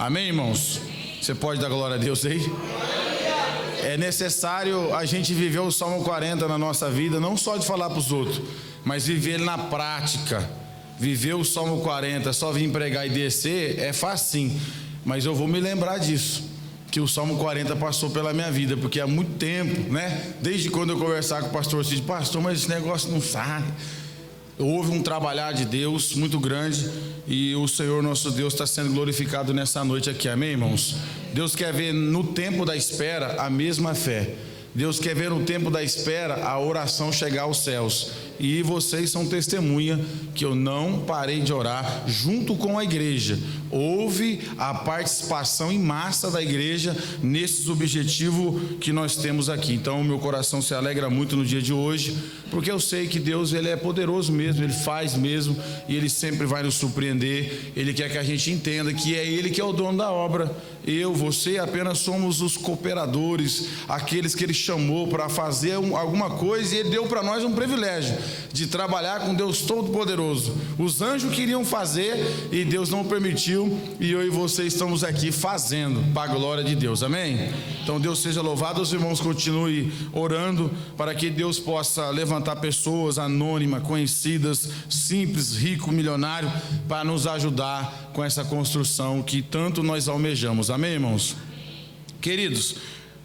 Amém, irmãos? Você pode dar glória a Deus aí? É necessário a gente viver o Salmo 40 na nossa vida, não só de falar para os outros, mas viver ele na prática. Viver o Salmo 40, só vir pregar e descer, é facinho. Mas eu vou me lembrar disso, que o Salmo 40 passou pela minha vida, porque há muito tempo, né? Desde quando eu conversava com o pastor Cid, pastor, mas esse negócio não sai. Houve um trabalhar de Deus muito grande e o Senhor nosso Deus está sendo glorificado nessa noite aqui, amém, irmãos? Deus quer ver no tempo da espera a mesma fé. Deus quer ver no tempo da espera a oração chegar aos céus. E vocês são testemunha que eu não parei de orar junto com a igreja. Houve a participação em massa da igreja nesses objetivos que nós temos aqui. Então o meu coração se alegra muito no dia de hoje, porque eu sei que Deus, ele é poderoso mesmo, ele faz mesmo, e ele sempre vai nos surpreender. Ele quer que a gente entenda que é ele que é o dono da obra. Eu, você apenas somos os cooperadores, aqueles que ele chamou para fazer alguma coisa, e ele deu para nós um privilégio de trabalhar com Deus Todo-Poderoso. Os anjos queriam fazer e Deus não permitiu, e eu e você estamos aqui fazendo para a glória de Deus, amém? Então Deus seja louvado. Os irmãos continuem orando para que Deus possa levantar pessoas anônimas, conhecidas, simples, rico, milionário, para nos ajudar com essa construção que tanto nós almejamos, amém, irmãos? Queridos,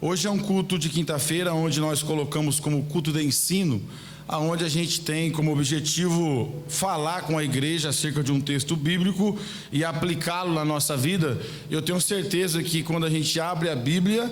hoje é um culto de quinta-feira, onde nós colocamos como culto de ensino, aonde a gente tem como objetivo falar com a igreja acerca de um texto bíblico e aplicá-lo na nossa vida. Eu tenho certeza que quando a gente abre a Bíblia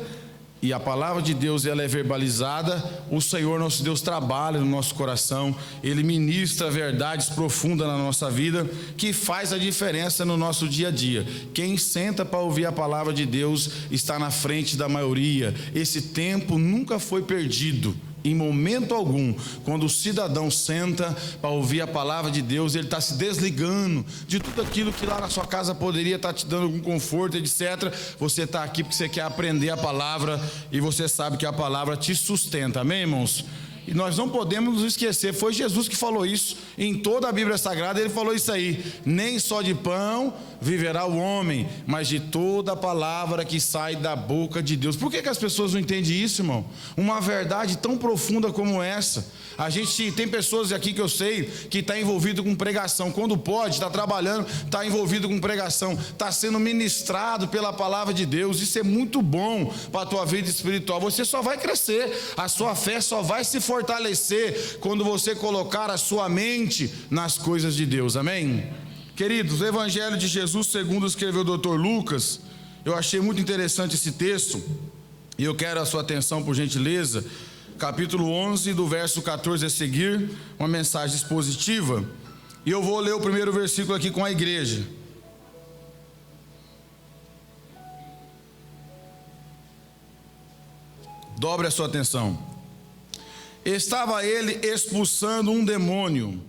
e a palavra de Deus ela é verbalizada, o Senhor nosso Deus trabalha no nosso coração, Ele ministra verdades profundas na nossa vida, que faz a diferença no nosso dia a dia. Quem senta para ouvir a palavra de Deus está na frente da maioria. Esse tempo nunca foi perdido. Em momento algum, quando o cidadão senta para ouvir a palavra de Deus, ele está se desligando de tudo aquilo que lá na sua casa poderia estar te dando algum conforto, etc. Você está aqui porque você quer aprender a palavra e você sabe que a palavra te sustenta, amém, irmãos? E nós não podemos nos esquecer, foi Jesus que falou isso, em toda a Bíblia Sagrada ele falou isso aí: nem só de pão viverá o homem, mas de toda a palavra que sai da boca de Deus. Por que as pessoas não entendem isso, irmão? Uma verdade tão profunda como essa. A gente tem pessoas aqui que eu sei que está envolvido com pregação, quando pode, está trabalhando, está envolvido com pregação, está sendo ministrado pela palavra de Deus. Isso é muito bom para a tua vida espiritual. Você só vai crescer, a sua fé só vai se fortalecer quando você colocar a sua mente nas coisas de Deus, amém? Queridos, o Evangelho de Jesus segundo escreveu o Dr. Lucas, eu achei muito interessante esse texto, e eu quero a sua atenção por gentileza, capítulo 11, do verso 14 a seguir, uma mensagem expositiva, e eu vou ler o primeiro versículo aqui com a igreja. Dobre a sua atenção. Estava ele expulsando um demônio,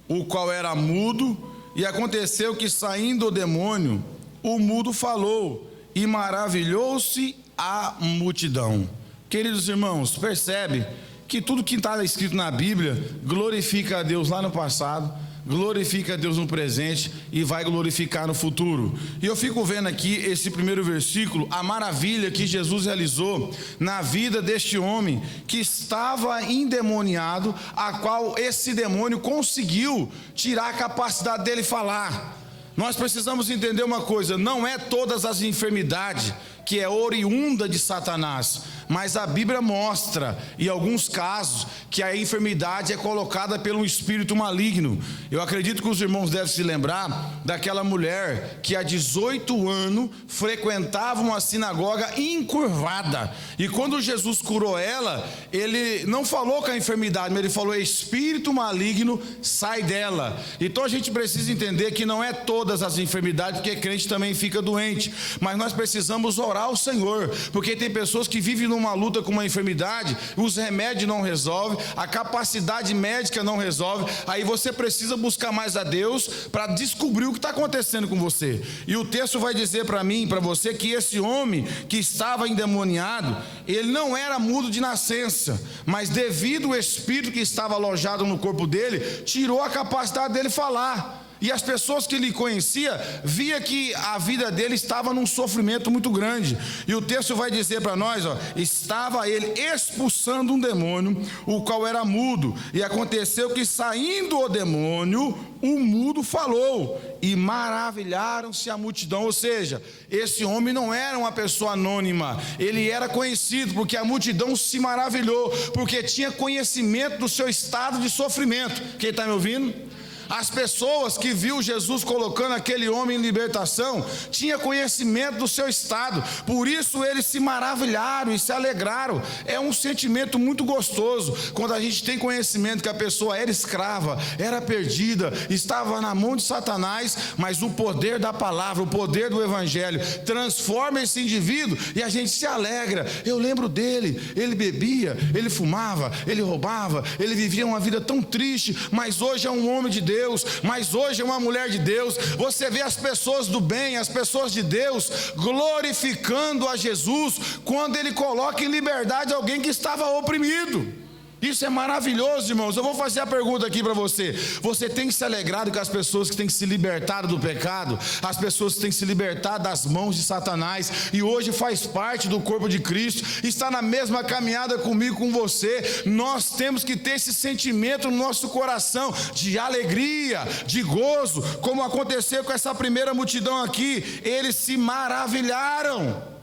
o qual era mudo, e aconteceu que, saindo o demônio, o mudo falou, e maravilhou-se a multidão. Queridos irmãos, percebe que tudo que está escrito na Bíblia glorifica a Deus lá no passado, glorifica a Deus no presente e vai glorificar no futuro. E eu fico vendo aqui esse primeiro versículo, a maravilha que Jesus realizou na vida deste homem que estava endemoniado, a qual esse demônio conseguiu tirar a capacidade dele falar. Nós precisamos entender uma coisa: não é todas as enfermidades que é oriunda de Satanás, mas a Bíblia mostra, em alguns casos, que a enfermidade é colocada pelo espírito maligno. Eu acredito que os irmãos devem se lembrar daquela mulher que há 18 anos frequentava uma sinagoga encurvada, e quando Jesus curou ela, ele não falou com a enfermidade, mas ele falou: espírito maligno, sai dela. Então a gente precisa entender que não é todas as enfermidades, porque crente também fica doente, mas nós precisamos orar ao Senhor, porque tem pessoas que vivem numa luta com uma enfermidade, os remédios não resolvem, a capacidade médica não resolve, aí você precisa buscar mais a Deus para descobrir o que está acontecendo com você. E o texto vai dizer para mim e para você que esse homem que estava endemoniado, ele não era mudo de nascença, mas devido ao espírito que estava alojado no corpo dele, tirou a capacidade dele falar. E as pessoas que lhe conheciam via que a vida dele estava num sofrimento muito grande. E o texto vai dizer para nós, estava ele expulsando um demônio, o qual era mudo. E aconteceu que, saindo o demônio, o mudo falou, e maravilharam-se a multidão. Ou seja, esse homem não era uma pessoa anônima, ele era conhecido, porque a multidão se maravilhou, porque tinha conhecimento do seu estado de sofrimento. Quem está me ouvindo? As pessoas que viu Jesus colocando aquele homem em libertação tinham conhecimento do seu estado, por isso eles se maravilharam e se alegraram. É um sentimento muito gostoso quando a gente tem conhecimento que a pessoa era escrava, era perdida, estava na mão de Satanás, mas o poder da palavra, o poder do evangelho transforma esse indivíduo e a gente se alegra. Eu lembro dele, ele bebia, ele fumava, ele roubava, ele vivia uma vida tão triste, mas hoje é um homem de Deus, mas hoje é uma mulher de Deus. Você vê as pessoas do bem, as pessoas de Deus glorificando a Jesus quando ele coloca em liberdade alguém que estava oprimido. Isso é maravilhoso, irmãos. Eu vou fazer a pergunta aqui para você. Você tem se alegrado com as pessoas que têm se libertado do pecado, as pessoas que têm se libertado das mãos de Satanás e hoje faz parte do corpo de Cristo, está na mesma caminhada comigo, com você? Nós temos que ter esse sentimento no nosso coração de alegria, de gozo, como aconteceu com essa primeira multidão aqui. Eles se maravilharam.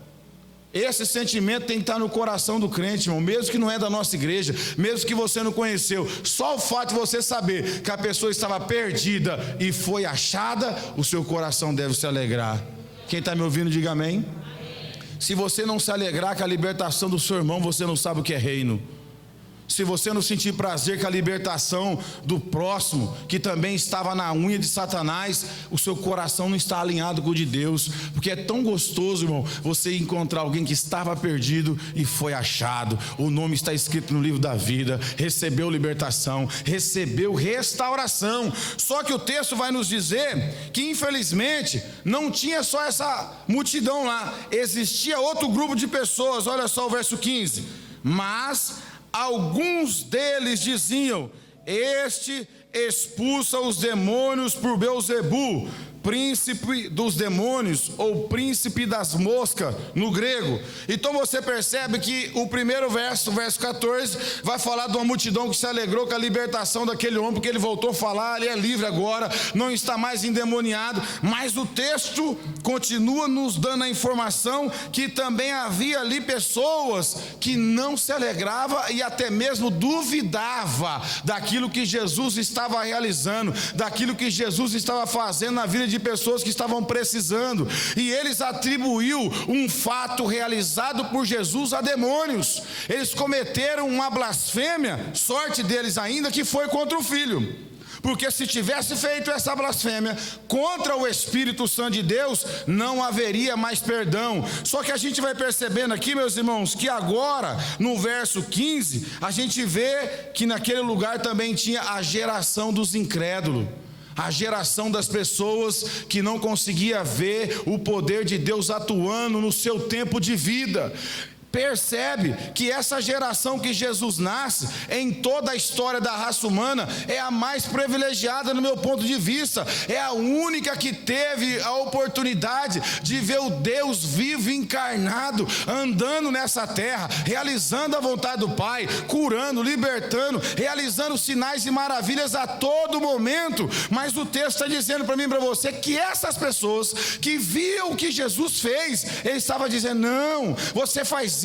Esse sentimento tem que estar no coração do crente, irmão, mesmo que não é da nossa igreja, mesmo que você não conheceu. Só o fato de você saber que a pessoa estava perdida e foi achada, o seu coração deve se alegrar. Quem está me ouvindo, diga amém. Se você não se alegrar com a libertação do seu irmão, você não sabe o que é reino. Se você não sentir prazer com a libertação do próximo, que também estava na unha de Satanás, o seu coração não está alinhado com o de Deus, porque é tão gostoso, irmão, você encontrar alguém que estava perdido e foi achado. O nome está escrito no livro da vida, recebeu libertação, recebeu restauração. Só que o texto vai nos dizer que, infelizmente, não tinha só essa multidão lá, existia outro grupo de pessoas. Olha só o verso 15. Mas alguns deles diziam: este expulsa os demônios por Beelzebu, príncipe dos demônios, ou príncipe das moscas no grego. Então você percebe que o primeiro verso, verso 14, vai falar de uma multidão que se alegrou com a libertação daquele homem, porque ele voltou a falar, ele é livre agora, não está mais endemoniado. Mas o texto continua nos dando a informação que também havia ali pessoas que não se alegravam e até mesmo duvidava daquilo que Jesus estava realizando, daquilo que Jesus estava fazendo na vida de pessoas que estavam precisando. E eles atribuíram um fato realizado por Jesus a demônios. Eles cometeram uma blasfêmia, sorte deles ainda que foi contra o Filho, porque se tivesse feito essa blasfêmia contra o Espírito Santo de Deus, não haveria mais perdão. Só que a gente vai percebendo aqui, meus irmãos, que agora no verso 15 a gente vê que naquele lugar também tinha a geração dos incrédulos, a geração das pessoas que não conseguia ver o poder de Deus atuando no seu tempo de vida. Percebe que essa geração que Jesus nasce, em toda a história da raça humana, é a mais privilegiada no meu ponto de vista. É a única que teve a oportunidade de ver o Deus vivo e encarnado, andando nessa terra, realizando a vontade do Pai, curando, libertando, realizando sinais e maravilhas a todo momento. Mas o texto está dizendo para mim e para você que essas pessoas que viam o que Jesus fez, ele estava dizendo: não, você faz isso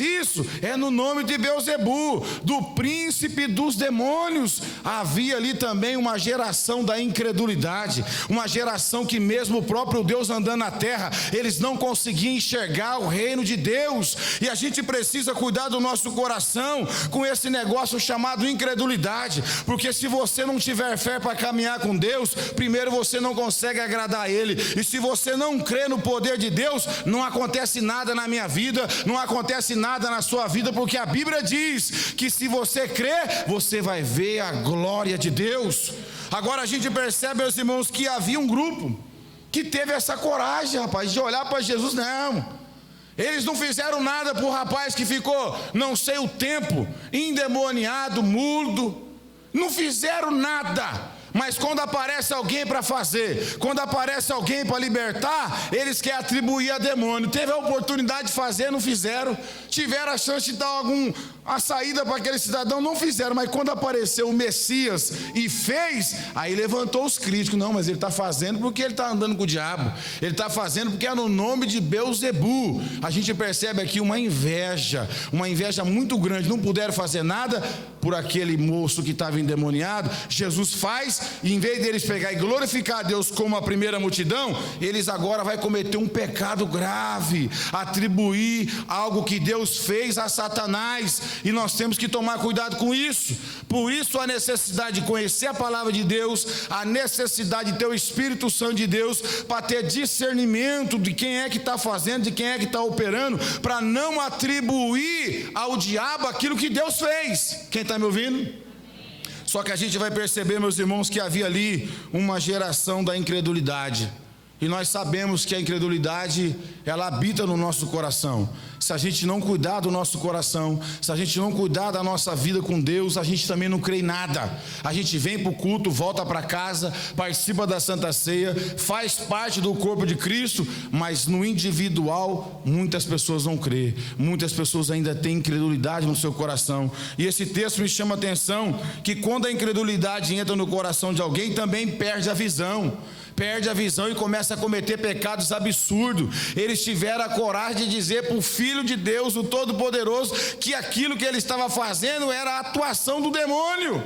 é no nome de Beelzebu, do príncipe dos demônios. Havia ali também uma geração da incredulidade, uma geração que mesmo o próprio Deus andando na terra, eles não conseguiam enxergar o reino de Deus. E a gente precisa cuidar do nosso coração com esse negócio chamado incredulidade, porque se você não tiver fé para caminhar com Deus, primeiro você não consegue agradar a Ele, e se você não crê no poder de Deus, não acontece nada na minha vida, não acontece nada na sua vida, porque a Bíblia diz que se você crer, você vai ver a glória de Deus. Agora a gente percebe, meus irmãos, que havia um grupo que teve essa coragem, rapaz, de olhar para Jesus. Não, eles não fizeram nada para o rapaz que ficou não sei o tempo endemoniado, mudo, não fizeram nada. Mas quando aparece alguém para fazer, quando aparece alguém para libertar, eles querem atribuir a demônio. Teve a oportunidade de fazer, não fizeram. Tiveram a chance de dar a saída para aquele cidadão, não fizeram. Mas quando apareceu o Messias e fez, aí levantou os críticos. Não, mas ele está fazendo porque ele está andando com o diabo. Ele está fazendo porque é no nome de Beelzebu. A gente percebe aqui uma inveja muito grande. Não puderam fazer nada por aquele moço que estava endemoniado. Jesus faz, e em vez deles pegar e glorificar a Deus como a primeira multidão, eles agora vão cometer um pecado grave, atribuir algo que Deus fez a Satanás, e nós temos que tomar cuidado com isso. Por isso a necessidade de conhecer a palavra de Deus, a necessidade de ter o Espírito Santo de Deus, para ter discernimento de quem é que está fazendo, de quem é que está operando, para não atribuir ao diabo aquilo que Deus fez. Quem está me ouvindo? Só que a gente vai perceber, meus irmãos, que havia ali uma geração da incredulidade. E nós sabemos que a incredulidade, ela habita no nosso coração. Se a gente não cuidar do nosso coração, se a gente não cuidar da nossa vida com Deus, a gente também não crê em nada. A gente vem para o culto, volta para casa, participa da Santa Ceia, faz parte do corpo de Cristo, mas no individual, muitas pessoas não crê. Muitas pessoas ainda têm incredulidade no seu coração. E esse texto me chama a atenção, que quando a incredulidade entra no coração de alguém, também perde a visão e começa a cometer pecados absurdos. Eles tiveram a coragem de dizer para o Filho de Deus, o Todo-Poderoso, que aquilo que ele estava fazendo era a atuação do demônio.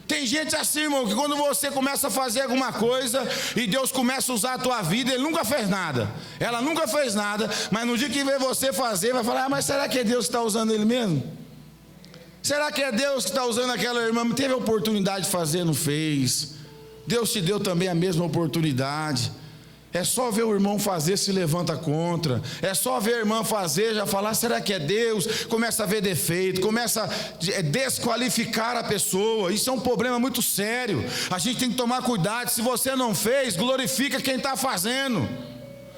Tem gente assim, irmão, que quando você começa a fazer alguma coisa e Deus começa a usar a tua vida, ele nunca fez nada, ela nunca fez nada, mas no dia que vê você fazer, vai falar: mas será que é Deus que está usando ele mesmo? Será que é Deus que está usando aquela irmã? Teve a oportunidade de fazer, não fez. Deus te deu também a mesma oportunidade. É só ver o irmão fazer, se levanta contra. É só ver a irmã fazer, já falar: será que é Deus? Começa a ver defeito, começa a desqualificar a pessoa. Isso é um problema muito sério. A gente tem que tomar cuidado. Se você não fez, glorifica quem está fazendo.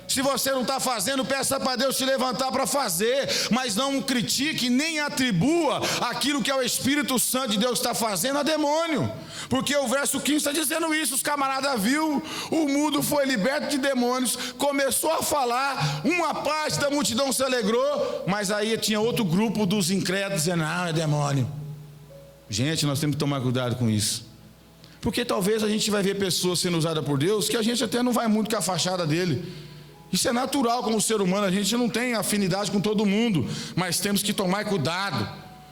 Se você não está fazendo, peça para Deus te levantar para fazer, mas não critique nem atribua aquilo que é o Espírito Santo de Deus está fazendo a demônio, porque o verso 15 está dizendo isso. Os camaradas viu, o mudo foi liberto de demônios, começou a falar, uma parte da multidão se alegrou, mas aí tinha outro grupo dos incrédulos dizendo: ah, é demônio. Gente, nós temos que tomar cuidado com isso, porque talvez a gente vai ver pessoas sendo usadas por Deus que a gente até não vai muito com a fachada dele. Isso é natural como ser humano, a gente não tem afinidade com todo mundo, mas temos que tomar cuidado.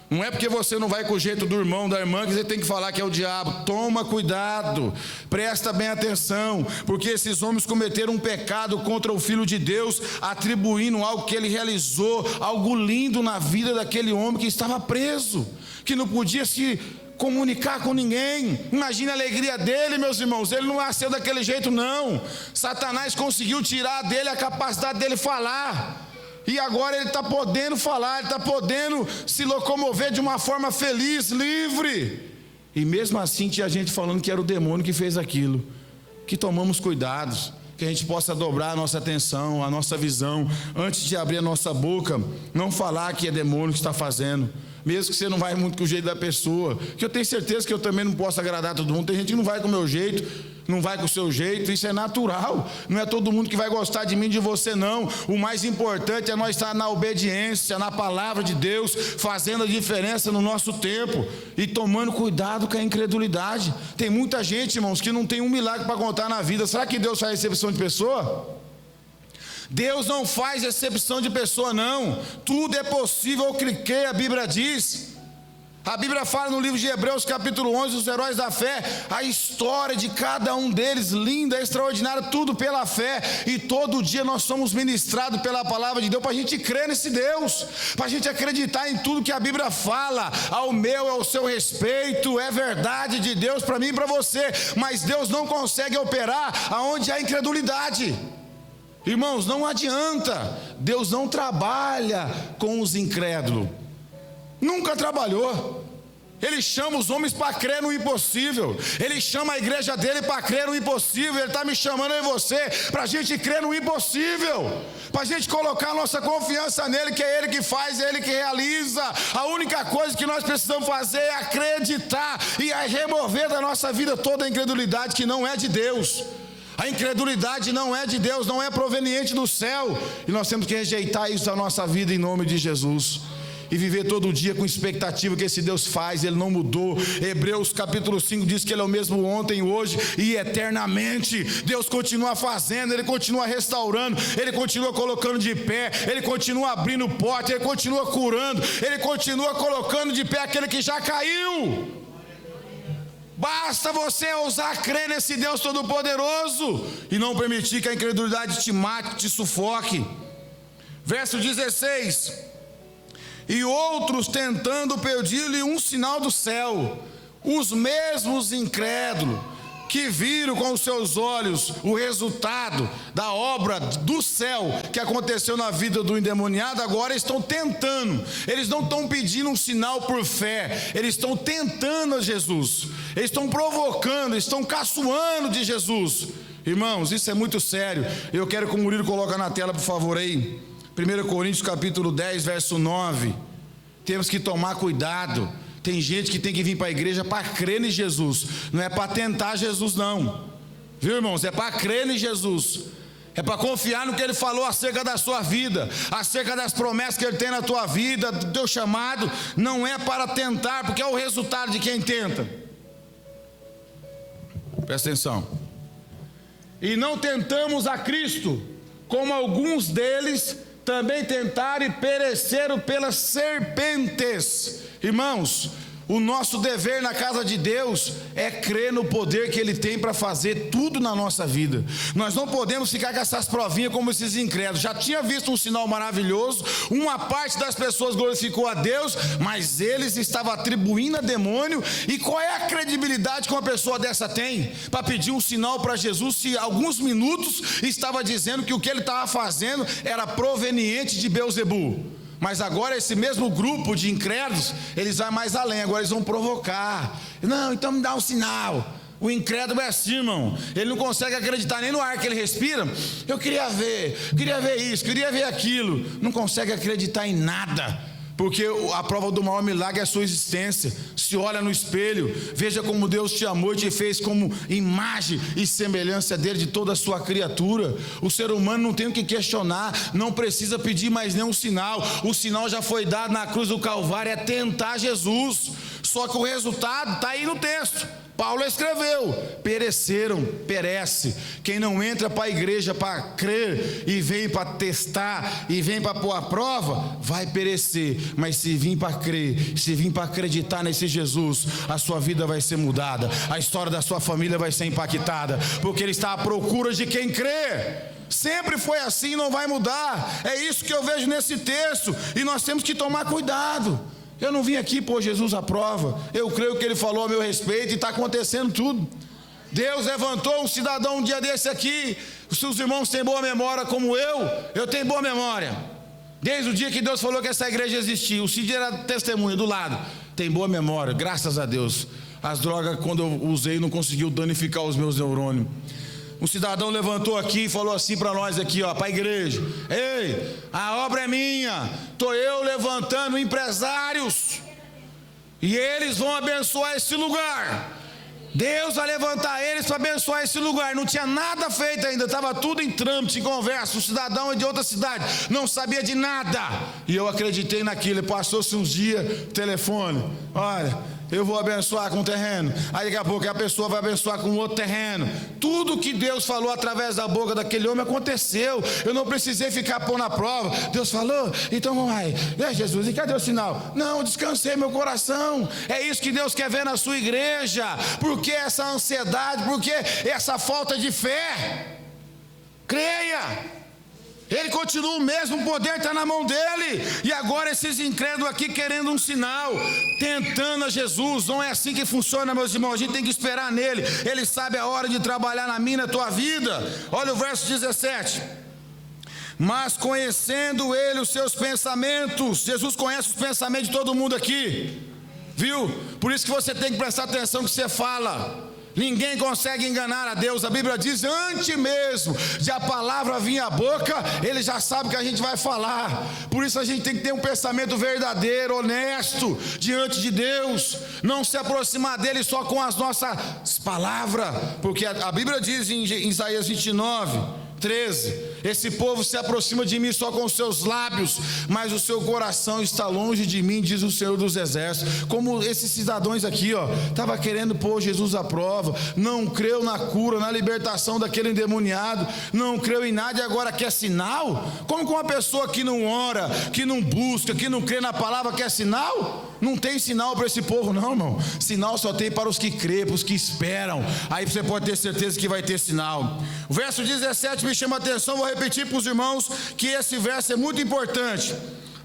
Não é porque você não vai com o jeito do irmão, da irmã, que você tem que falar que é o diabo. Toma cuidado, presta bem atenção, porque esses homens cometeram um pecado contra o Filho de Deus, atribuindo algo que ele realizou, algo lindo na vida daquele homem que estava preso, que não podia se comunicar com ninguém. Imagine a alegria dele, meus irmãos. Ele não nasceu daquele jeito, não. Satanás conseguiu tirar dele a capacidade dele falar, e agora ele está podendo falar, ele está podendo se locomover de uma forma feliz, livre. E mesmo assim tinha gente falando que era o demônio que fez aquilo. Que tomamos cuidados, que a gente possa dobrar a nossa atenção, a nossa visão, antes de abrir a nossa boca, não falar que é demônio que está fazendo. Mesmo que você não vai muito com o jeito da pessoa, que eu tenho certeza que eu também não posso agradar todo mundo. Tem gente que não vai com o meu jeito, não vai com o seu jeito, isso é natural. Não é todo mundo que vai gostar de mim, de você, não. O mais importante é nós estar na obediência, na palavra de Deus, fazendo a diferença no nosso tempo e tomando cuidado com a incredulidade. Tem muita gente, irmãos, que não tem um milagre para contar na vida. Será que Deus faz exceção de pessoa? Deus não faz exceção de pessoa, não. Tudo é possível ao que crê, a Bíblia diz. A Bíblia fala no livro de Hebreus capítulo 11, os heróis da fé, a história de cada um deles, linda, extraordinária, tudo pela fé. E todo dia nós somos ministrados pela palavra de Deus, para a gente crer nesse Deus, para a gente acreditar em tudo que a Bíblia fala. Ao meu, ao seu respeito, é verdade de Deus para mim e para você. Mas Deus não consegue operar aonde há incredulidade. Irmãos, não adianta. Deus não trabalha com os incrédulos. Nunca trabalhou. Ele chama os homens para crer no impossível. Ele chama a igreja dele para crer no impossível. Ele está me chamando eu e você para a gente crer no impossível, para a gente colocar a nossa confiança nele, que é ele que faz, é ele que realiza. A única coisa que nós precisamos fazer é acreditar e remover da nossa vida toda a incredulidade que não é de Deus. A incredulidade não é de Deus, não é proveniente do céu, e nós temos que rejeitar isso da nossa vida em nome de Jesus. E viver todo dia com expectativa que esse Deus faz, Ele não mudou. Hebreus capítulo 5 diz que Ele é o mesmo ontem, hoje e eternamente. Deus continua fazendo, Ele continua restaurando, Ele continua colocando de pé, Ele continua abrindo porta, Ele continua curando, Ele continua colocando de pé aquele que já caiu. Basta você ousar crer nesse Deus Todo-Poderoso e não permitir que a incredulidade te mate, te sufoque. Verso 16: e outros tentando pedir-lhe um sinal do céu, os mesmos incrédulos que viram com os seus olhos o resultado da obra do céu que aconteceu na vida do endemoniado, agora estão tentando. Eles não estão pedindo um sinal por fé, eles estão tentando a Jesus, eles estão provocando, estão caçoando de Jesus. Irmãos, isso é muito sério. Eu quero que o Murilo coloque na tela, por favor, aí 1 Coríntios capítulo 10, verso 9. Temos que tomar cuidado. Tem gente que tem que vir para a igreja para crer em Jesus, não é para tentar Jesus não, viu, irmãos? É para crer em Jesus, é para confiar no que Ele falou acerca da sua vida, acerca das promessas que Ele tem na tua vida, do teu chamado. Não é para tentar, porque é o resultado de quem tenta. Presta atenção. E não tentamos a Cristo, como alguns deles também tentaram e pereceram pelas serpentes. Irmãos, o nosso dever na casa de Deus é crer no poder que Ele tem para fazer tudo na nossa vida. Nós não podemos ficar com essas provinhas como esses incrédulos. Já tinha visto um sinal maravilhoso, uma parte das pessoas glorificou a Deus, mas eles estavam atribuindo a demônio. E qual é a credibilidade que uma pessoa dessa tem para pedir um sinal para Jesus, se alguns minutos estava dizendo que o que ele estava fazendo era proveniente de Beelzebu? Mas agora esse mesmo grupo de incrédulos, eles vão mais além, agora eles vão provocar. Não, então me dá um sinal. O incrédulo é assim, irmão, ele não consegue acreditar nem no ar que ele respira. Eu queria ver isso, queria ver aquilo. Não consegue acreditar em nada, porque a prova do maior milagre é a sua existência. Se olha no espelho, veja como Deus te amou e te fez como imagem e semelhança dele, de toda a sua criatura. O ser humano não tem o que questionar, não precisa pedir mais nenhum sinal. O sinal já foi dado na cruz do Calvário, é tentar Jesus. Só que o resultado está aí no texto. Paulo escreveu: pereceram, perece. Quem não entra para a igreja para crer e vem para testar e vem para pôr a prova, vai perecer. Mas se vir para crer, se vir para acreditar nesse Jesus, a sua vida vai ser mudada, a história da sua família vai ser impactada, porque Ele está à procura de quem crê. Sempre foi assim, não vai mudar. É isso que eu vejo nesse texto, e nós temos que tomar cuidado. Eu não vim aqui pôr Jesus à prova. Eu creio que Ele falou a meu respeito e está acontecendo tudo. Deus levantou um cidadão um dia desse aqui. Se os irmãos têm boa memória como eu tenho boa memória. Desde o dia que Deus falou que essa igreja existia, o Cid era testemunha do lado. Tem boa memória, graças a Deus. As drogas, quando eu usei, não conseguiu danificar os meus neurônios. Um cidadão levantou aqui e falou assim para nós aqui, para a igreja: ei, a obra é minha, estou eu levantando empresários e eles vão abençoar esse lugar. Deus vai levantar eles para abençoar esse lugar. Não tinha nada feito ainda, estava tudo em trâmite, em conversa. O cidadão é de outra cidade, não sabia de nada, e eu acreditei naquilo. Passou-se uns dias, telefone: olha, eu vou abençoar com um terreno. Aí daqui a pouco a pessoa vai abençoar com outro terreno. Tudo que Deus falou através da boca daquele homem aconteceu. Eu não precisei ficar pondo na prova. Deus falou, então vamos lá. Jesus, e cadê o sinal? Não, descansei meu coração. É isso que Deus quer ver na sua igreja. Por que essa ansiedade? Por que essa falta de fé? Creia. Ele continua o mesmo, o poder está na mão dele. E agora esses incrédulos aqui querendo um sinal, tentando a Jesus. Não é assim que funciona, meus irmãos. A gente tem que esperar nele. Ele sabe a hora de trabalhar na minha, na tua vida. Olha o verso 17. Mas conhecendo ele os seus pensamentos. Jesus conhece os pensamentos de todo mundo aqui. viu? Por isso que você tem que prestar atenção no que você fala. Ninguém consegue enganar a Deus. A Bíblia diz, antes mesmo de a palavra vir à boca, Ele já sabe o que a gente vai falar. Por isso a gente tem que ter um pensamento verdadeiro, honesto, diante de Deus. Não se aproximar dEle só com as nossas palavras. Porque a Bíblia diz em Isaías 29:13, esse povo se aproxima de mim só com os seus lábios, mas o seu coração está longe de mim, diz o Senhor dos Exércitos. Como esses cidadãos aqui, estava querendo pôr Jesus à prova, não creu na cura, na libertação daquele endemoniado, não creu em nada e agora quer sinal? Como que uma pessoa que não ora, que não busca, que não crê na palavra quer sinal? Não tem sinal para esse povo não, irmão. Sinal só tem para os que crêem, para os que esperam. Aí você pode ter certeza que vai ter sinal. O verso 17 me chama a atenção, vou repetir para os irmãos que esse verso é muito importante.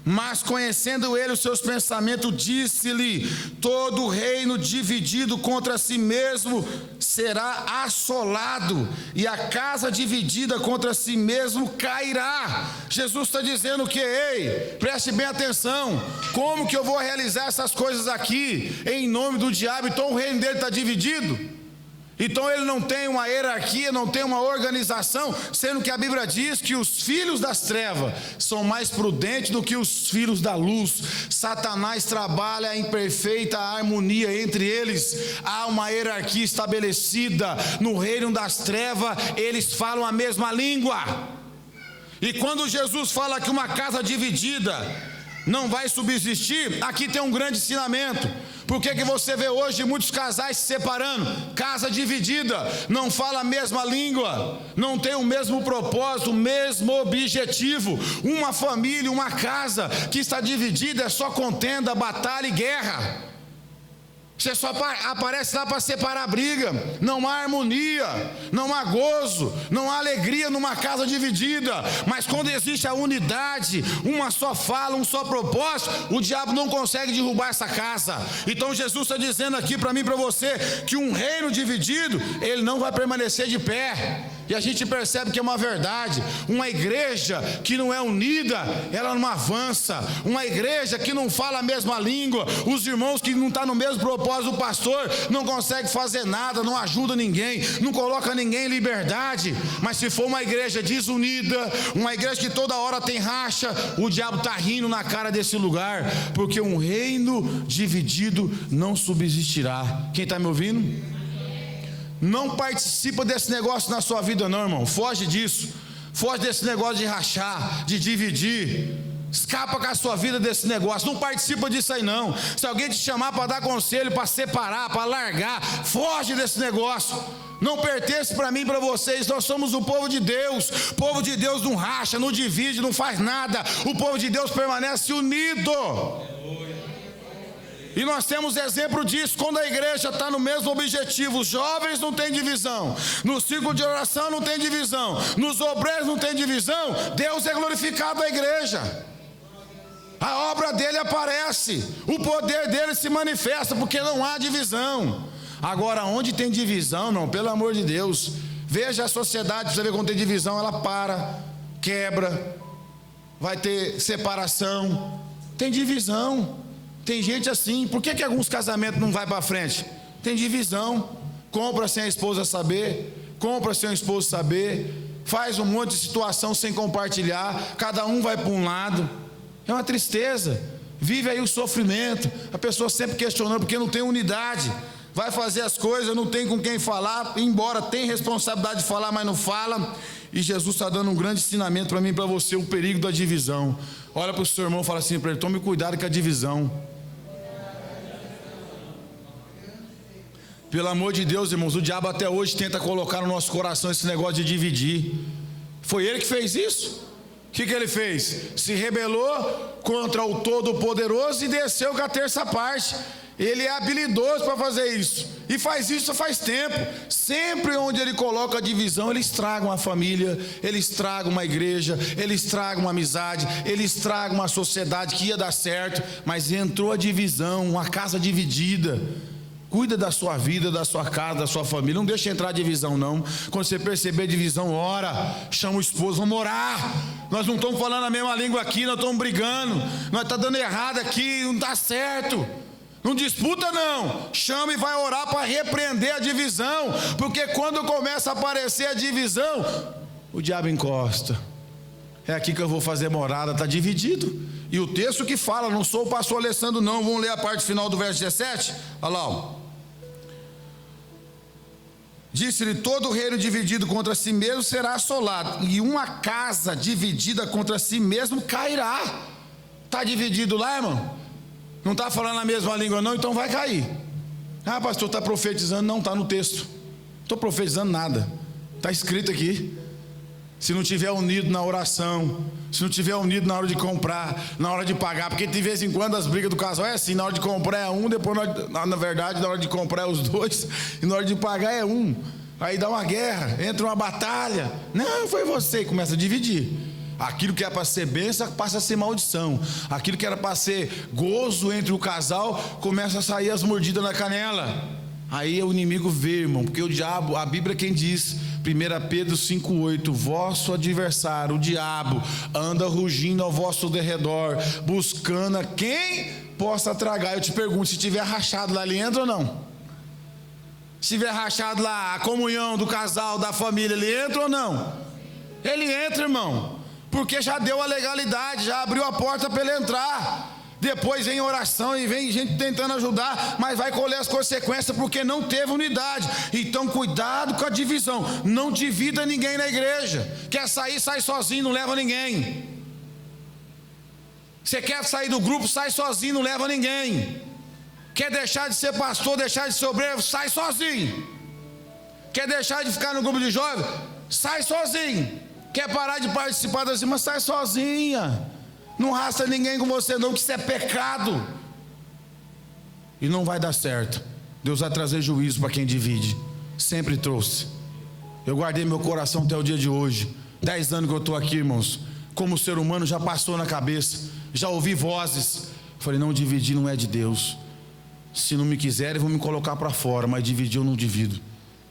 Mas conhecendo ele os seus pensamentos, disse-lhe: todo reino dividido contra si mesmo será assolado, e a casa dividida contra si mesmo cairá. Jesus está dizendo que, ei, preste bem atenção, como que eu vou realizar essas coisas aqui, em nome do diabo? Então o reino dele está dividido? Então ele não tem uma hierarquia, não tem uma organização, sendo que a Bíblia diz que os filhos das trevas são mais prudentes do que os filhos da luz. Satanás trabalha em perfeita harmonia entre eles. Há uma hierarquia estabelecida. No reino das trevas eles falam a mesma língua. E quando Jesus fala que uma casa dividida não vai subsistir, aqui tem um grande ensinamento. Por que você vê hoje muitos casais se separando? Casa dividida, não fala a mesma língua, não tem o mesmo propósito, o mesmo objetivo. Uma família, uma casa que está dividida é só contenda, batalha e guerra. Você só aparece lá para separar a briga. Não há harmonia, não há gozo, não há alegria numa casa dividida. Mas quando existe a unidade, uma só fala, um só propósito, o diabo não consegue derrubar essa casa. Então Jesus está dizendo aqui para mim e para você que um reino dividido, ele não vai permanecer de pé. E a gente percebe que é uma verdade. Uma igreja que não é unida, ela não avança. Uma igreja que não fala a mesma língua, os irmãos que não estão no mesmo propósito do pastor, não consegue fazer nada, não ajuda ninguém, não coloca ninguém em liberdade. Mas se for uma igreja desunida, uma igreja que toda hora tem racha, o diabo está rindo na cara desse lugar, porque um reino dividido não subsistirá. Quem está me ouvindo? Não participa desse negócio na sua vida não, irmão. Foge disso. Foge desse negócio de rachar, de dividir. Escapa com a sua vida desse negócio. Não participa disso aí não. Se alguém te chamar para dar conselho, para separar, para largar, foge desse negócio. Não pertence para mim e para vocês. Nós somos o povo de Deus. O povo de Deus não racha, não divide, não faz nada. O povo de Deus permanece unido. E nós temos exemplo disso. Quando a igreja está no mesmo objetivo, os jovens não tem divisão, no círculo de oração não tem divisão, nos obreiros não tem divisão, Deus é glorificado na igreja. A obra dele aparece, o poder dele se manifesta, porque não há divisão. Agora, onde tem divisão, não, pelo amor de Deus, veja a sociedade, você vê quando tem divisão, ela para, quebra, vai ter separação, tem divisão. Tem gente assim. Por que alguns casamentos não vai para frente? Tem divisão. Compra sem a esposa saber, compra sem o esposo saber, faz um monte de situação sem compartilhar, cada um vai para um lado. É uma tristeza. Vive aí o sofrimento, a pessoa sempre questionando porque não tem unidade. Vai fazer as coisas, não tem com quem falar, embora tem responsabilidade de falar, mas não fala. E Jesus está dando um grande ensinamento para mim e para você, o perigo da divisão. Olha para o seu irmão e fala assim para ele: tome cuidado com a divisão. Pelo amor de Deus, irmãos, o diabo até hoje tenta colocar no nosso coração esse negócio de dividir. Foi ele que fez isso. O que ele fez? Se rebelou contra o Todo-Poderoso e desceu com a terça parte. Ele é habilidoso para fazer isso, e faz isso faz tempo. Sempre onde ele coloca a divisão, ele estraga uma família, ele estraga uma igreja, ele estraga uma amizade, ele estraga uma sociedade que ia dar certo, mas entrou a divisão, uma casa dividida. Cuida da sua vida, da sua casa, da sua família. Não deixa entrar divisão não. Quando você perceber divisão, ora, chama o esposo, vamos orar. Nós não estamos falando a mesma língua aqui, nós estamos brigando, nós estamos dando errado aqui, não está certo. Não disputa não, chama e vai orar para repreender a divisão, porque quando começa a aparecer a divisão, o diabo encosta. É aqui que eu vou fazer morada, está dividido. E o texto que fala, não sou o pastor Alessandro não, vamos ler a parte final do verso 17, olha lá, ó. Disse-lhe: todo reino dividido contra si mesmo será assolado, e uma casa dividida contra si mesmo cairá. Está dividido lá, irmão? Não está falando a mesma língua não, então vai cair. Ah, pastor, está profetizando? Não, está no texto. Não estou profetizando nada, está escrito aqui. Se não tiver unido na oração, se não tiver unido na hora de comprar, na hora de pagar, porque de vez em quando as brigas do casal é assim, na hora de comprar é um, depois na verdade na hora de comprar é os dois, e na hora de pagar é um. Aí dá uma guerra, entra uma batalha. Não, foi você, e começa a dividir. Aquilo que era para ser bênção passa a ser maldição. Aquilo que era para ser gozo entre o casal começa a sair as mordidas na canela. Aí o inimigo vê, irmão, porque o diabo, a Bíblia quem diz, 1 Pedro 5,8: vosso adversário, o diabo, anda rugindo ao vosso derredor, buscando a quem possa tragar. Eu te pergunto, se tiver rachado lá, ele entra ou não? Se tiver rachado lá, a comunhão do casal, da família, ele entra ou não? Ele entra, irmão, porque já deu a legalidade, já abriu a porta para ele entrar. Depois vem oração e vem gente tentando ajudar, mas vai colher as consequências porque não teve unidade. Então cuidado com a divisão, não divida ninguém na igreja. Quer sair, sai sozinho, não leva ninguém. Você quer sair do grupo, sai sozinho, não leva ninguém. Quer deixar de ser pastor, deixar de ser obreiro, sai sozinho. Quer deixar de ficar no grupo de jovens, sai sozinho. Quer parar de participar das irmãs, sai sozinha. Não arrasta ninguém com você não, que isso é pecado. E não vai dar certo. Deus vai trazer juízo para quem divide. Sempre trouxe. Eu guardei meu coração até o dia de hoje. 10 anos que eu estou aqui, irmãos. Como ser humano já passou na cabeça. Já ouvi vozes. Falei, não, dividir não é de Deus. Se não me quiserem, vão me colocar para fora. Mas dividir eu não divido.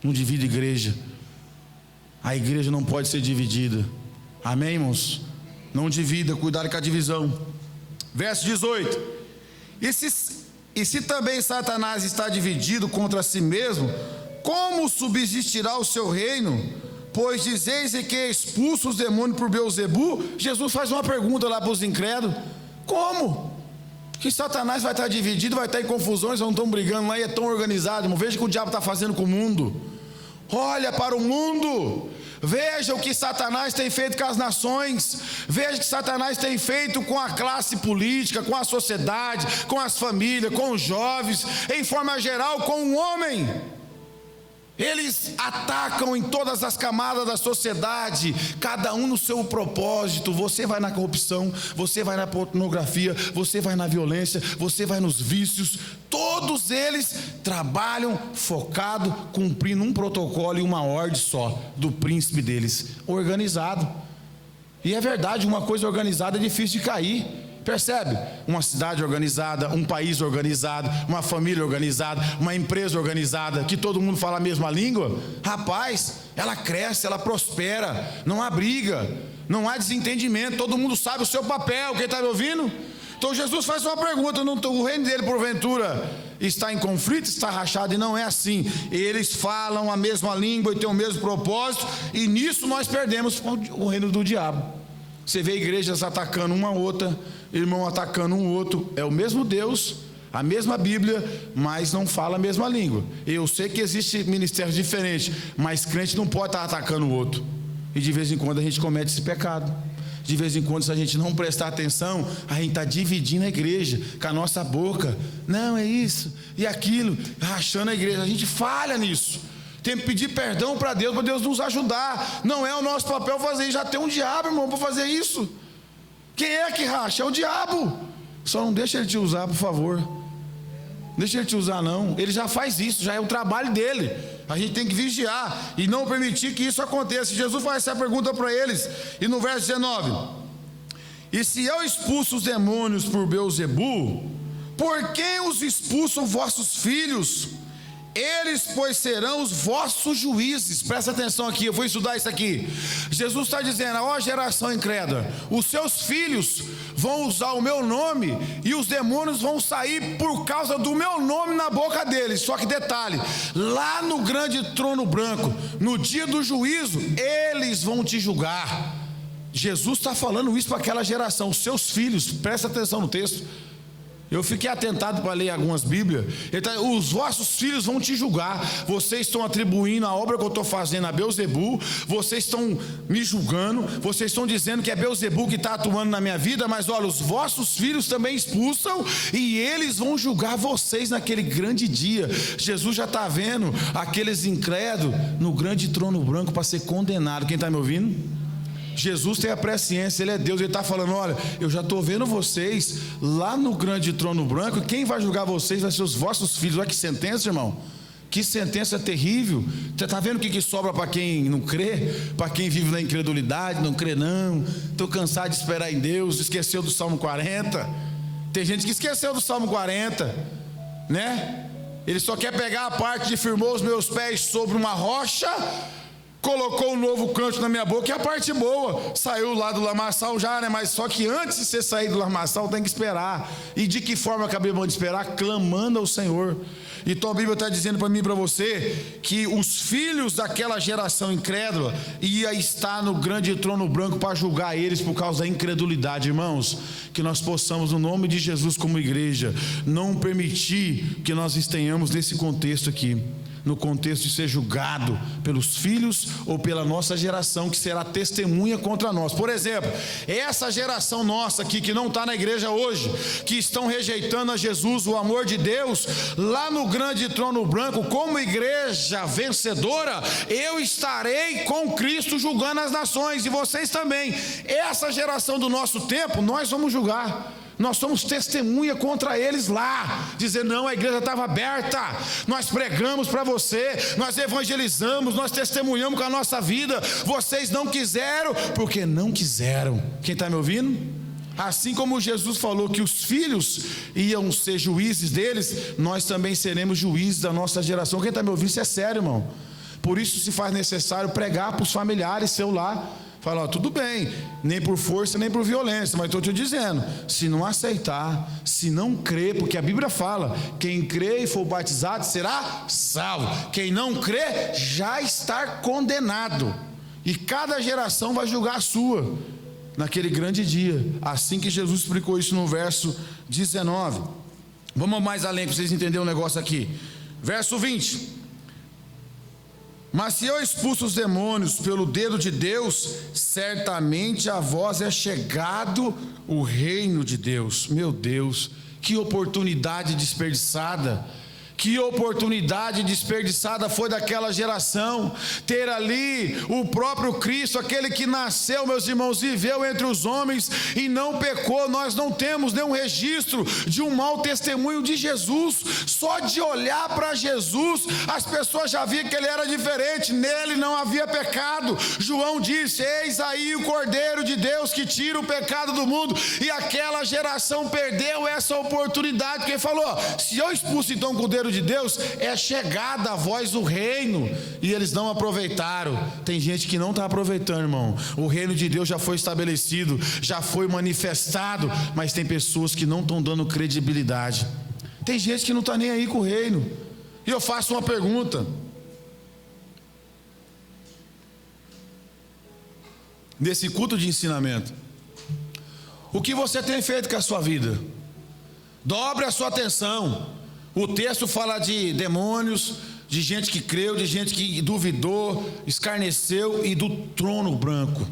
Não divido igreja. A igreja não pode ser dividida. Amém, irmãos? Não divida, cuidado com a divisão. Verso 18: e se também Satanás está dividido contra si mesmo, como subsistirá o seu reino? Pois dizeis que expulsa os demônios por Beelzebu. Jesus faz uma pergunta lá para os incrédulos: como? Que Satanás vai estar dividido, vai estar em confusões, não estão brigando lá e é tão organizado, irmão. Veja o que o diabo está fazendo com o mundo. Olha para o mundo. Veja o que Satanás tem feito com as nações. Veja o que Satanás tem feito com a classe política, com a sociedade, com as famílias, com os jovens, em forma geral, com o homem. Eles atacam em todas as camadas da sociedade, cada um no seu propósito. Você vai na corrupção, você vai na pornografia, você vai na violência, você vai nos vícios. Todos eles trabalham focado, cumprindo um protocolo e uma ordem só do príncipe deles, organizado. E é verdade, uma coisa organizada é difícil de cair. Percebe? Uma cidade organizada, um país organizado, uma família organizada, uma empresa organizada, que todo mundo fala a mesma língua, rapaz, ela cresce, ela prospera, não há briga, não há desentendimento, todo mundo sabe o seu papel. Quem está me ouvindo? Então Jesus faz uma pergunta: o reino dele porventura está em conflito, está rachado? E não é assim. Eles falam a mesma língua e têm o mesmo propósito, e nisso nós perdemos o reino do diabo. Você vê igrejas atacando uma outra, irmão atacando um outro. É o mesmo Deus, a mesma Bíblia, mas não fala a mesma língua. Eu sei que existe ministérios diferentes, mas crente não pode estar atacando o outro. E de vez em quando a gente comete esse pecado. De vez em quando, se a gente não prestar atenção, a gente está dividindo a igreja com a nossa boca. Não, é isso e aquilo, rachando a igreja. A gente falha nisso. Tem que pedir perdão para Deus nos ajudar. Não é o nosso papel fazer isso. Já tem um diabo, irmão, para fazer isso. Quem é que racha? É o diabo. Só não deixa ele te usar, por favor. Não deixa ele te usar, não. Ele já faz isso, já é o trabalho dele. A gente tem que vigiar e não permitir que isso aconteça. Jesus faz essa pergunta para eles. E no verso 19: e se eu expulso os demônios por Beelzebu, por que os expulsam vossos filhos? Eles, pois, serão os vossos juízes. Presta atenção aqui, eu vou estudar isso aqui. Jesus está dizendo: ó geração incrédula, os seus filhos vão usar o meu nome e os demônios vão sair por causa do meu nome na boca deles. Só que detalhe, lá no grande trono branco, no dia do juízo, eles vão te julgar. Jesus está falando isso para aquela geração, os seus filhos, presta atenção no texto. Eu fiquei atentado para ler algumas Bíblias. Os vossos filhos vão te julgar. Vocês estão atribuindo a obra que eu estou fazendo a Beelzebul. Vocês estão me julgando. Vocês estão dizendo que é Beelzebul que está atuando na minha vida. Mas olha, os vossos filhos também expulsam, e eles vão julgar vocês naquele grande dia. Jesus já está vendo aqueles incrédulos no grande trono branco para ser condenado. Quem está me ouvindo? Jesus tem a presciência, Ele é Deus. Ele está falando: olha, eu já estou vendo vocês lá no grande trono branco. Quem vai julgar vocês vai ser os vossos filhos. Olha que sentença, irmão. Que sentença terrível. Você está vendo o que sobra para quem não crê? Para quem vive na incredulidade, não crê não. Estou cansado de esperar em Deus. Esqueceu do Salmo 40. Tem gente que esqueceu do Salmo 40, né? Ele só quer pegar a parte de firmou os meus pés sobre uma rocha, colocou um novo canto na minha boca, e a parte boa, saiu lá do lamaçal já, né? Mas só que antes de você sair do lamaçal, tem que esperar. E de que forma que a Bíblia manda esperar? Clamando ao Senhor. Então a Bíblia está dizendo para mim e para você que os filhos daquela geração incrédula ia estar no grande trono branco para julgar eles por causa da incredulidade. Irmãos, que nós possamos, no nome de Jesus, como igreja, não permitir que nós estejamos nesse contexto aqui, no contexto de ser julgado pelos filhos ou pela nossa geração, que será testemunha contra nós. Por exemplo, essa geração nossa aqui, que não está na igreja hoje, que estão rejeitando a Jesus, o amor de Deus, lá no grande trono branco, como igreja vencedora, eu estarei com Cristo julgando as nações, e vocês também. Essa geração do nosso tempo, nós vamos julgar. Nós somos testemunha contra eles lá, dizendo: não, a igreja estava aberta, nós pregamos para você, nós evangelizamos, nós testemunhamos com a nossa vida, vocês não quiseram, porque não quiseram. Quem está me ouvindo? Assim como Jesus falou que os filhos iam ser juízes deles, nós também seremos juízes da nossa geração. Quem está me ouvindo? Isso é sério, irmão. Por isso se faz necessário pregar para os familiares seu lá. Fala: ó, tudo bem, nem por força, nem por violência, mas estou te dizendo, se não aceitar, se não crer, porque a Bíblia fala, quem crê e for batizado será salvo, quem não crê já está condenado, e cada geração vai julgar a sua, naquele grande dia, assim que Jesus explicou isso no verso 19, vamos mais além para vocês entenderem um negócio aqui, verso 20, mas se eu expulso os demônios pelo dedo de Deus, certamente a vós é chegado o reino de Deus. Meu Deus, que oportunidade desperdiçada. Que oportunidade desperdiçada foi daquela geração, ter ali o próprio Cristo, aquele que nasceu, meus irmãos, viveu entre os homens e não pecou. Nós não temos nenhum registro de um mau testemunho de Jesus. Só de olhar para Jesus, as pessoas já viam que ele era diferente, nele não havia pecado. João disse: eis aí o Cordeiro de Deus que tira o pecado do mundo. E aquela geração perdeu essa oportunidade, porque falou: se eu expulso então com o dedo de Deus, é chegada a vós o reino, e eles não aproveitaram. Tem gente que não está aproveitando, irmão. O reino de Deus já foi estabelecido, já foi manifestado, mas tem pessoas que não estão dando credibilidade. Tem gente que não está nem aí com o reino. E eu faço uma pergunta: nesse culto de ensinamento, o que você tem feito com a sua vida? Dobre a sua atenção. O texto fala de demônios, de gente que creu, de gente que duvidou, escarneceu, e do trono branco,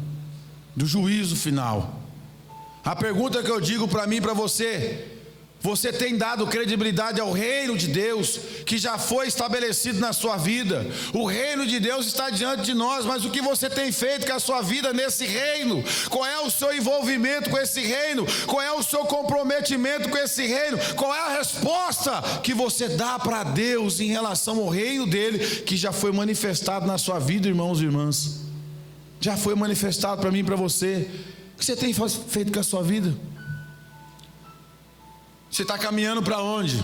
do juízo final. A pergunta que eu digo para mim e para você: você tem dado credibilidade ao reino de Deus que já foi estabelecido na sua vida? O reino de Deus está diante de nós, mas o que você tem feito com a sua vida nesse reino? Qual é o seu envolvimento com esse reino? Qual é o seu comprometimento com esse reino? Qual é a resposta que você dá para Deus em relação ao reino dele, que já foi manifestado na sua vida, irmãos e irmãs? Já foi manifestado para mim e para você. O que você tem feito com a sua vida? Você está caminhando para onde?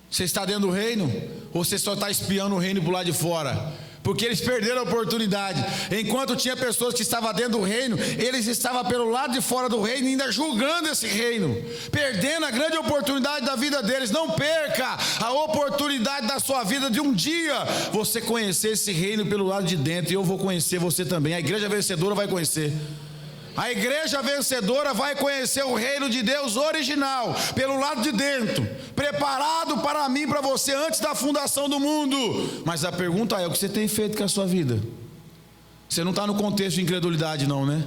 Você está dentro do reino? Ou você só está espiando o reino por lá de fora? porque eles perderam a oportunidade. Enquanto tinha pessoas que estavam dentro do reino, eles estavam pelo lado de fora do reino, ainda julgando esse reino, perdendo a grande oportunidade da vida deles. Não perca a oportunidade da sua vida de um dia você conhecer esse reino pelo lado de dentro, e eu vou conhecer você também. A igreja vencedora vai conhecer. A igreja vencedora vai conhecer o reino de Deus original, pelo lado de dentro, preparado para mim, para você, antes da fundação do mundo. Mas a pergunta é: o que você tem feito com a sua vida? Você não está no contexto de incredulidade não, né?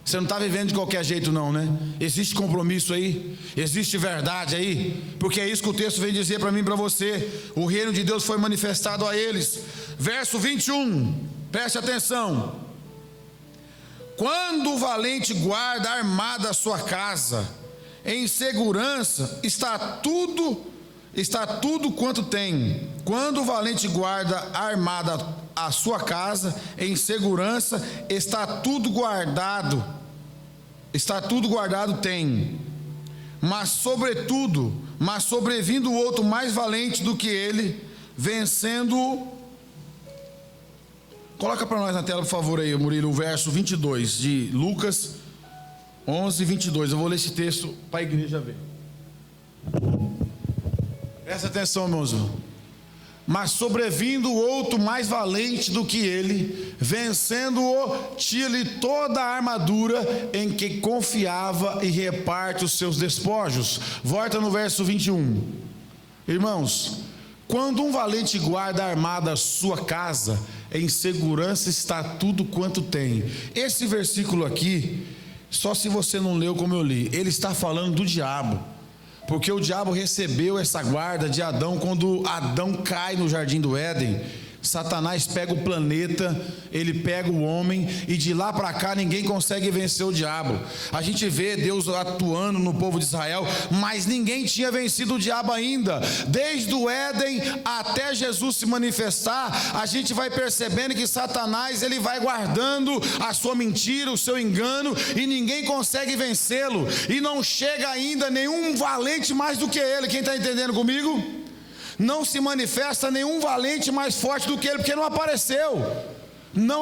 Você não está vivendo de qualquer jeito não, né? Existe compromisso aí? Existe verdade aí? Porque é isso que o texto vem dizer para mim e para você. O reino de Deus foi manifestado a eles. Verso 21, preste atenção. Quando o valente guarda armada a sua casa, em segurança está tudo quanto tem. Quando o valente guarda armada a sua casa, em segurança está tudo guardado tem. Mas sobrevindo o outro mais valente do que ele, vencendo-o. Coloca para nós na tela, por favor, aí, Murilo, o verso 22 de Lucas 11, 22. Eu vou ler esse texto para a igreja ver. Presta atenção, meus irmãos. Mas sobrevindo o outro mais valente do que ele, vencendo-o, tira-lhe toda a armadura em que confiava e reparte os seus despojos. Volta no verso 21. Irmãos, quando um valente guarda armada a sua casa, em segurança está tudo quanto tem. Esse versículo aqui, só se você não leu como eu li, ele está falando do diabo, porque o diabo recebeu essa guarda de Adão. Quando Adão cai no jardim do Éden, Satanás pega o planeta, ele pega o homem, e de lá para cá ninguém consegue vencer o diabo. A gente vê Deus atuando no povo de Israel, mas ninguém tinha vencido o diabo ainda. Desde o Éden até Jesus se manifestar, a gente vai percebendo que Satanás, ele vai guardando a sua mentira, o seu engano, e ninguém consegue vencê-lo, e não chega ainda nenhum valente mais do que ele. Quem está entendendo comigo? Não se manifesta nenhum valente mais forte do que ele, porque não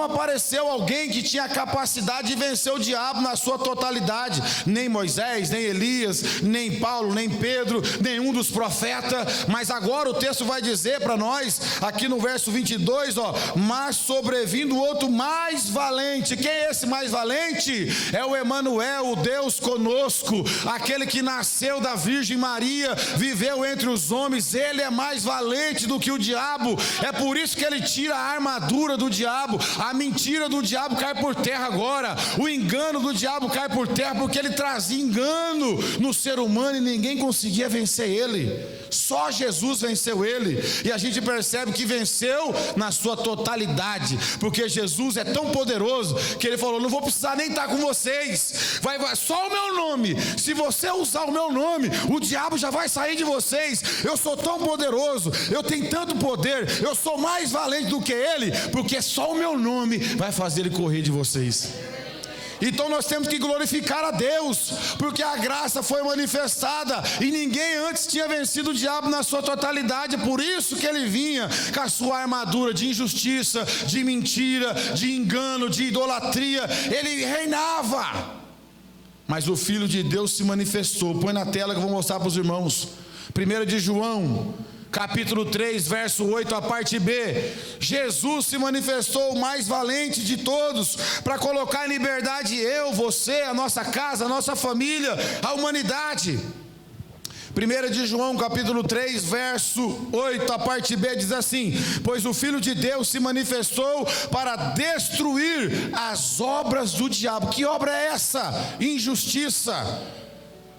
apareceu alguém que tinha a capacidade de vencer o diabo na sua totalidade. Nem Moisés, nem Elias, nem Paulo, nem Pedro, nenhum dos profetas. Mas agora o texto vai dizer para nós, aqui no verso 22, mas sobrevindo outro mais valente. Quem é esse mais valente? É o Emanuel, o Deus conosco, aquele que nasceu da Virgem Maria, viveu entre os homens. Ele é mais valente do que o diabo. É por isso que ele tira a armadura do diabo. A mentira do diabo cai por terra agora. O engano do diabo cai por terra, porque ele trazia engano no ser humano e ninguém conseguia vencer ele. Só Jesus venceu ele. E a gente percebe que venceu na sua totalidade, porque Jesus é tão poderoso que ele falou: não vou precisar nem estar com vocês, vai só o meu nome. Se você usar o meu nome, o diabo já vai sair de vocês. Eu sou tão poderoso, eu tenho tanto poder, eu sou mais valente do que ele, porque só o meu nome vai fazer ele correr de vocês. Então nós temos que glorificar a Deus, porque a graça foi manifestada e ninguém antes tinha vencido o diabo na sua totalidade. Por isso que ele vinha com a sua armadura de injustiça, de mentira, de engano, de idolatria. Ele reinava. Mas o Filho de Deus se manifestou. Põe na tela que eu vou mostrar para os irmãos. 1 de João, capítulo 3, verso 8, a parte B. Jesus se manifestou o mais valente de todos, para colocar em liberdade eu, você, a nossa casa, a nossa família, a humanidade. 1 de João, capítulo 3, verso 8, a parte B diz assim: pois o Filho de Deus se manifestou para destruir as obras do diabo. Que obra é essa? Injustiça,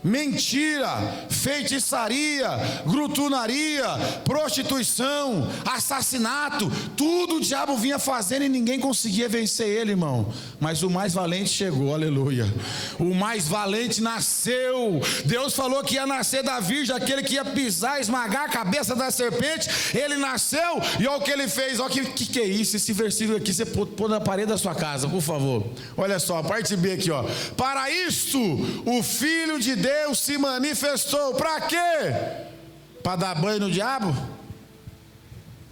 mentira, feitiçaria, glutonaria, prostituição, assassinato, tudo o diabo vinha fazendo e ninguém conseguia vencer ele, irmão. Mas o mais valente chegou, aleluia. O mais valente nasceu. Deus falou que ia nascer da virgem, aquele que ia pisar, esmagar a cabeça da serpente. Ele nasceu e olha o que ele fez. Olha que é isso, esse versículo aqui você pôr na parede da sua casa, por favor. Olha só, a parte B aqui, ó. Para isto o Filho de Deus se manifestou. Para quê? Para dar banho no diabo?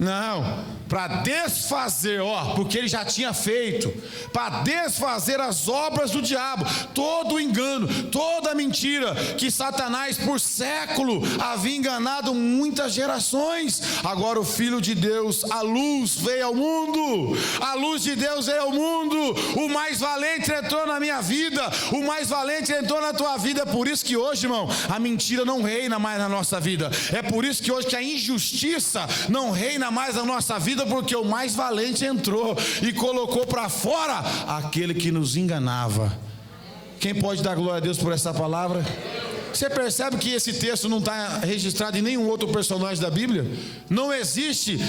Não, para desfazer, porque ele já tinha feito, para desfazer as obras do diabo, todo o engano, toda a mentira que Satanás por século havia enganado muitas gerações. Agora o Filho de Deus, a luz veio ao mundo, a luz de Deus veio ao mundo, o mais valente entrou na minha vida, o mais valente entrou na tua vida. É por isso que hoje, irmão, a mentira não reina mais na nossa vida, é por isso que hoje que a injustiça não reina mais na nossa vida, porque o mais valente entrou e colocou para fora aquele que nos enganava. Quem pode dar glória a Deus por essa palavra? Você percebe que esse texto não está registrado em nenhum outro personagem da Bíblia? Não existe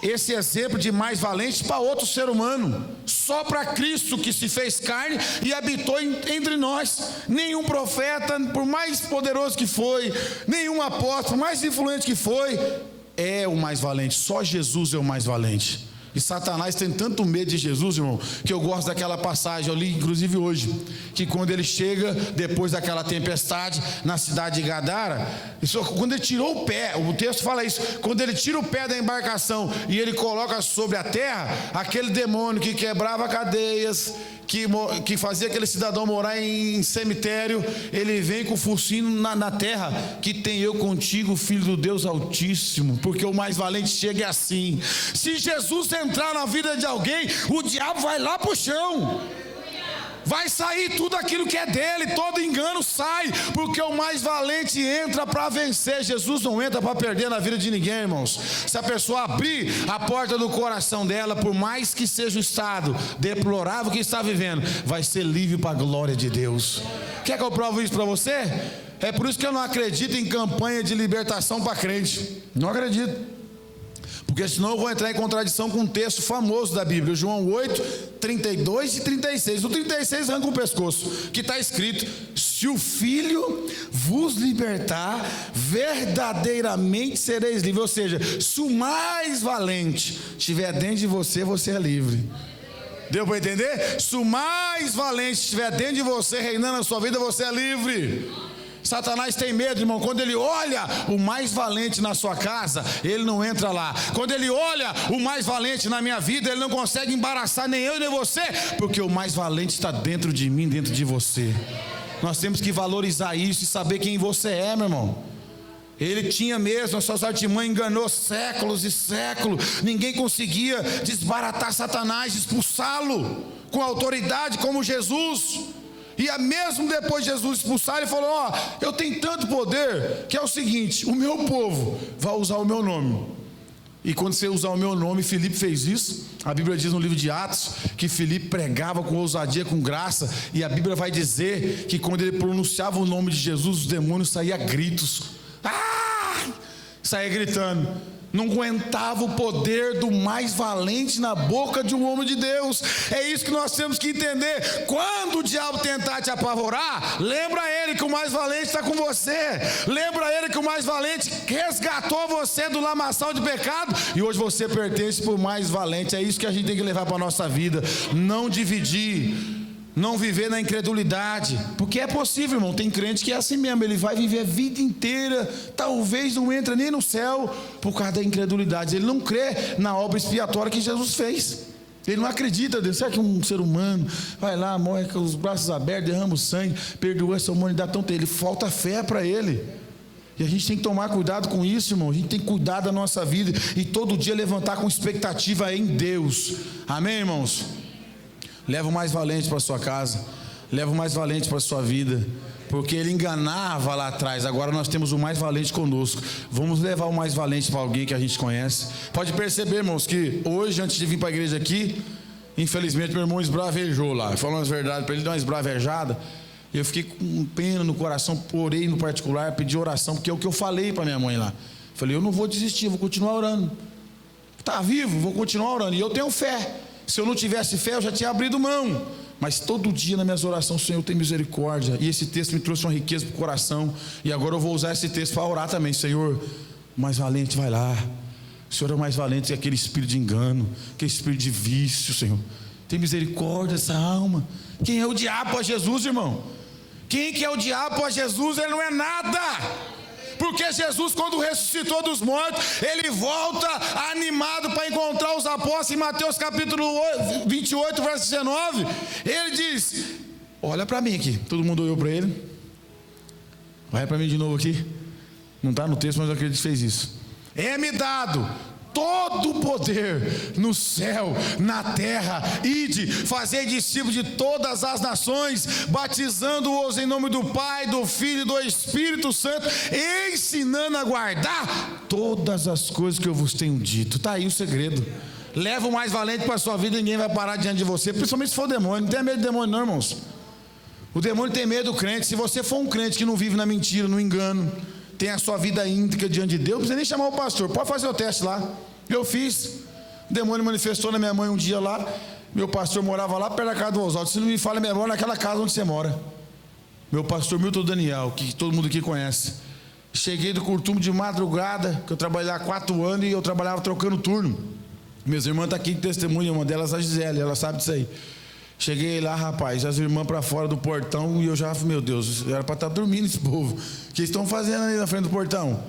esse exemplo de mais valente para outro ser humano, só para Cristo que se fez carne e habitou entre nós. Nenhum profeta, por mais poderoso que foi, nenhum apóstolo, por mais influente que foi, é o mais valente. Só Jesus é o mais valente. E Satanás tem tanto medo de Jesus, irmão, que eu gosto daquela passagem, eu li inclusive hoje, que quando ele chega, depois daquela tempestade, na cidade de Gadara, quando ele tirou o pé, o texto fala isso, quando ele tira o pé da embarcação e ele coloca sobre a terra, aquele demônio que quebrava cadeias, que fazia aquele cidadão morar em cemitério, ele vem com o focinho na terra, que tem eu contigo, Filho do Deus Altíssimo, porque o mais valente chega assim. Se Jesus entrar na vida de alguém, o diabo vai lá pro chão, vai sair tudo aquilo que é dele, todo engano sai, porque o mais valente entra para vencer. Jesus não entra para perder na vida de ninguém, irmãos. Se a pessoa abrir a porta do coração dela, por mais que seja o estado deplorável que está vivendo, vai ser livre para a glória de Deus. Quer que eu provo isso para você? É por isso que eu não acredito em campanha de libertação para crente. Não acredito. Porque senão eu vou entrar em contradição com um texto famoso da Bíblia, João 8, 32 e 36. O 36 arranca o pescoço, que está escrito: se o Filho vos libertar, verdadeiramente sereis livres. Ou seja, se o mais valente estiver dentro de você, você é livre. Deu para entender? Se o mais valente estiver dentro de você, reinando na sua vida, você é livre. Satanás tem medo, irmão. Quando ele olha o mais valente na sua casa, ele não entra lá. Quando ele olha o mais valente na minha vida, ele não consegue embaraçar nem eu nem você, porque o mais valente está dentro de mim, dentro de você. Nós temos que valorizar isso e saber quem você é, meu irmão. Ele tinha mesmo, a sua artimanha enganou séculos e séculos. Ninguém conseguia desbaratar Satanás, expulsá-lo com autoridade como Jesus. E mesmo depois de Jesus expulsar, ele falou: eu tenho tanto poder, que é o seguinte, o meu povo vai usar o meu nome. E quando você usar o meu nome, Filipe fez isso. A Bíblia diz no livro de Atos que Filipe pregava com ousadia, com graça. E a Bíblia vai dizer que quando ele pronunciava o nome de Jesus, os demônios saíam a gritos. Saía gritando. Não aguentava o poder do mais valente na boca de um homem de Deus. É isso que nós temos que entender. Quando o diabo tentar te apavorar, lembra ele que o mais valente está com você. Lembra ele que o mais valente resgatou você do lamaçal de pecado, e hoje você pertence para o mais valente. É isso que a gente tem que levar para a nossa vida. Não dividir, não viver na incredulidade, porque é possível, irmão. Tem crente que é assim mesmo, ele vai viver a vida inteira, talvez não entra nem no céu por causa da incredulidade. Ele não crê na obra expiatória que Jesus fez. Ele não acredita. Será que um ser humano vai lá, morre com os braços abertos, derrama o sangue, perdoa essa humanidade tão terrível? Falta fé para ele. E a gente tem que tomar cuidado com isso, irmão. A gente tem que cuidar da nossa vida e todo dia levantar com expectativa em Deus. Amém, irmãos? Leva o mais valente para sua casa, leva o mais valente para sua vida, porque ele enganava lá atrás. Agora nós temos o mais valente conosco. Vamos levar o mais valente para alguém que a gente conhece. Pode perceber, irmãos, que hoje, antes de vir para a igreja aqui, infelizmente meu irmão esbravejou lá. Falando as verdades para ele, deu uma esbravejada. Eu fiquei com pena no coração, orei no particular, pedi oração, porque é o que eu falei para minha mãe lá. Falei: eu não vou desistir, vou continuar orando. Está vivo, vou continuar orando. E eu tenho fé. Se eu não tivesse fé, eu já tinha abrido mão. Mas todo dia nas minhas orações, Senhor, tem misericórdia. E esse texto me trouxe uma riqueza para o coração. E agora eu vou usar esse texto para orar também. Senhor, o mais valente vai lá. O Senhor é o mais valente que aquele espírito de engano, aquele espírito de vício, Senhor. Tem misericórdia dessa alma. Quem é o diabo a Jesus, irmão? Quem que é o diabo a Jesus? Ele não é nada. Porque Jesus, quando ressuscitou dos mortos, ele volta animado para encontrar os apóstolos. Em Mateus capítulo 28, verso 19, ele diz: olha para mim aqui. Todo mundo olhou para ele. Olha para mim de novo aqui. Não está no texto, mas eu acredito que fez isso. É-me dado todo o poder no céu, na terra. Ide, fazei discípulos de todas as nações, batizando-os em nome do Pai, do Filho e do Espírito Santo, ensinando a guardar todas as coisas que eu vos tenho dito. Está aí o segredo. Leva o mais valente para a sua vida, ninguém vai parar diante de você, principalmente se for demônio. Não tenha medo de demônio não, irmãos. O demônio tem medo do crente. Se você for um crente que não vive na mentira, no engano, tem a sua vida íntegra diante de Deus, não precisa nem chamar o pastor, pode fazer o teste lá. Eu fiz. O demônio manifestou na minha mãe um dia lá. Meu pastor morava lá perto da casa do Oswaldo. Se não me falha a memória, naquela casa onde você mora. Meu pastor Milton Daniel, que todo mundo aqui conhece. Cheguei do Curtume de madrugada, que eu trabalhei lá 4 anos e eu trabalhava trocando turno. Minhas irmãs estão aqui de testemunha, uma delas a Gisele, ela sabe disso aí. Cheguei lá, rapaz, as irmãs para fora do portão e eu já, meu Deus, era para estar dormindo esse povo. O que estão fazendo ali na frente do portão?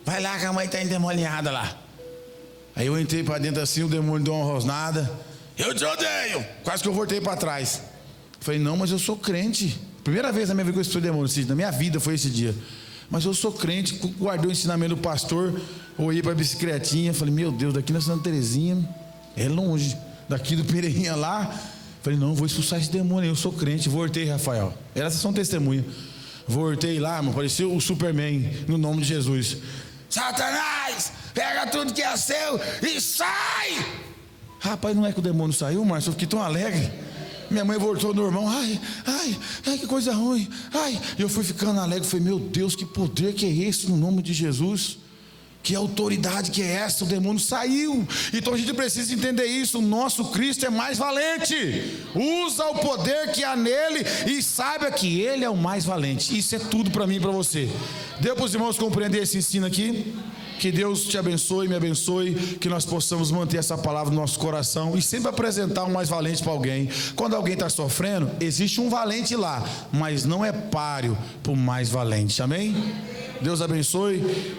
Vai lá que a mãe está endemoniada lá. Aí eu entrei para dentro assim, o demônio deu uma rosnada. Eu te odeio! Quase que eu voltei para trás. Falei, não, mas eu sou crente. Primeira vez na minha vida que eu expulsei demônio, na minha vida foi esse dia. Mas eu sou crente, guardei o ensinamento do pastor, olhei para a bicicletinha, falei, meu Deus, daqui na Santa Terezinha, é longe. Daqui do Pereirinha lá. Falei, não, vou expulsar esse demônio, eu sou crente. Voltei, Rafael. Elas são testemunha. Voltei lá, mano, parecia o Superman, no nome de Jesus. Satanás, pega tudo que é seu e sai! Rapaz, não é que o demônio saiu, Márcio, eu fiquei tão alegre. Minha mãe voltou normal, ai, que coisa ruim, ai. E eu fui ficando alegre, falei, meu Deus, que poder que é esse no nome de Jesus? Que autoridade que é essa? O demônio saiu. Então a gente precisa entender isso. O nosso Cristo é mais valente. Usa o poder que há nele e saiba que ele é o mais valente. Isso é tudo para mim e para você. Deu para os irmãos compreender esse ensino aqui? Que Deus te abençoe, me abençoe, que nós possamos manter essa palavra no nosso coração e sempre apresentar um mais valente para alguém. Quando alguém está sofrendo, existe um valente lá, mas não é páreo para o mais valente. Amém? Deus abençoe.